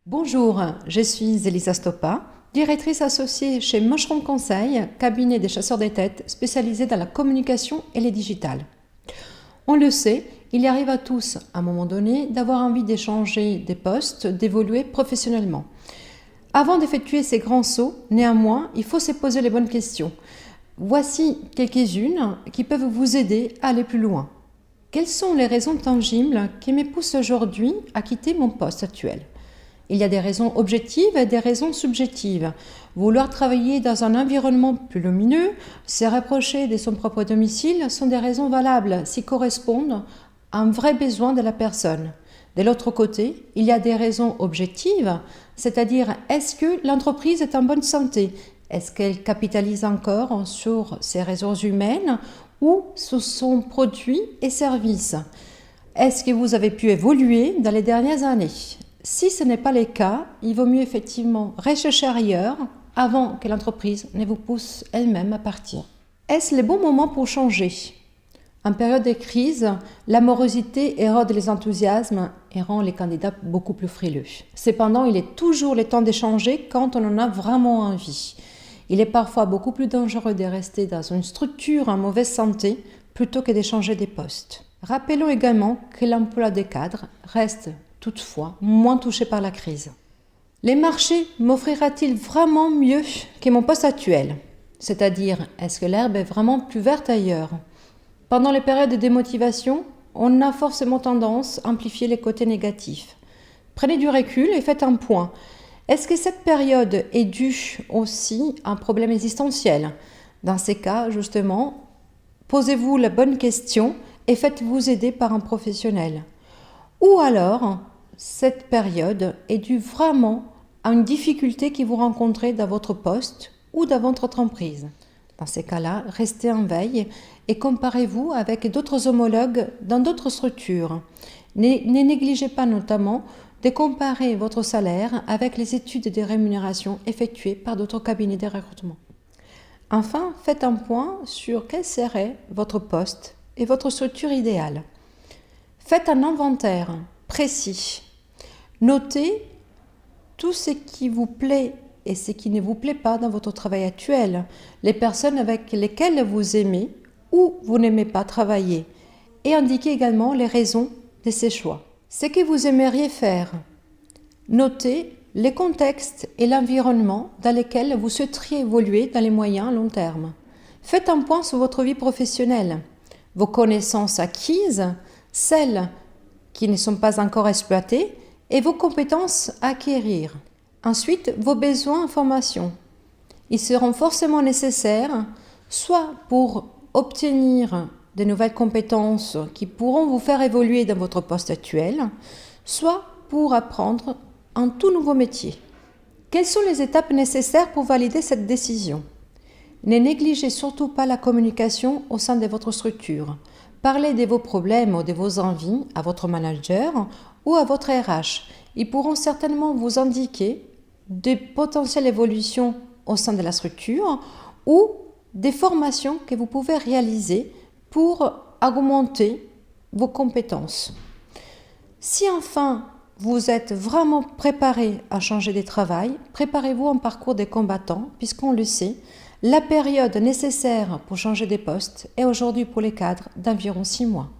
Bonjour, je suis Elisa Stoppa, directrice associée chez Mushroom Conseil, cabinet des chasseurs de tête spécialisé dans la communication et les digitales. On le sait, il y arrive à tous, à un moment donné, d'avoir envie d'échanger des postes, d'évoluer professionnellement. Avant d'effectuer ces grands sauts, néanmoins, il faut se poser les bonnes questions. Voici quelques-unes qui peuvent vous aider à aller plus loin. Quelles sont les raisons tangibles qui me poussent aujourd'hui à quitter mon poste actuel ? Il y a des raisons objectives et des raisons subjectives. Vouloir travailler dans un environnement plus lumineux, se rapprocher de son propre domicile sont des raisons valables s'ils correspondent à un vrai besoin de la personne. De l'autre côté, il y a des raisons objectives, c'est-à-dire est-ce que l'entreprise est en bonne santé ? Est-ce qu'elle capitalise encore sur ses ressources humaines ou sur son produit et services ? Est-ce que vous avez pu évoluer dans les dernières années ? Si ce n'est pas le cas, il vaut mieux effectivement rechercher ailleurs avant que l'entreprise ne vous pousse elle-même à partir. Est-ce le bon moment pour changer ? En période de crise, l'amorosité érode les enthousiasmes et rend les candidats beaucoup plus frileux. Cependant, il est toujours le temps d'échanger quand on en a vraiment envie. Il est parfois beaucoup plus dangereux de rester dans une structure en mauvaise santé plutôt que d'échanger des postes. Rappelons également que l'emploi des cadres reste toutefois moins touché par la crise. Les marchés m'offrira-t-il vraiment mieux que mon poste actuel ? C'est-à-dire, est-ce que l'herbe est vraiment plus verte ailleurs ? Pendant les périodes de démotivation, on a forcément tendance à amplifier les côtés négatifs. Prenez du recul et faites un point. Est-ce que cette période est due aussi à un problème existentiel ? Dans ces cas, justement, posez-vous la bonne question et faites-vous aider par un professionnel. Ou alors, cette période est due vraiment à une difficulté que vous rencontrez dans votre poste ou dans votre entreprise. Dans ces cas-là, restez en veille et comparez-vous avec d'autres homologues dans d'autres structures. Ne négligez pas notamment de comparer votre salaire avec les études de rémunération effectuées par d'autres cabinets de recrutement. Enfin, faites un point sur quel serait votre poste et votre structure idéale. Faites un inventaire précis. Notez tout ce qui vous plaît et ce qui ne vous plaît pas dans votre travail actuel, les personnes avec lesquelles vous aimez ou vous n'aimez pas travailler, et indiquez également les raisons de ces choix. Ce que vous aimeriez faire. Notez les contextes et l'environnement dans lesquels vous souhaiteriez évoluer dans les moyens long terme. Faites un point sur votre vie professionnelle, vos connaissances acquises, celles qui ne sont pas encore exploitées et vos compétences à acquérir. Ensuite, vos besoins en formation. Ils seront forcément nécessaires, soit pour obtenir de nouvelles compétences qui pourront vous faire évoluer dans votre poste actuel, soit pour apprendre un tout nouveau métier. Quelles sont les étapes nécessaires pour valider cette décision ? Ne négligez surtout pas la communication au sein de votre structure. Parlez de vos problèmes ou de vos envies à votre manager ou à votre RH. Ils pourront certainement vous indiquer des potentielles évolutions au sein de la structure ou des formations que vous pouvez réaliser pour augmenter vos compétences. Si enfin vous êtes vraiment préparé à changer de travail, préparez-vous un parcours des combattants puisqu'on le sait, la période nécessaire pour changer de poste est aujourd'hui pour les cadres d'environ 6 mois.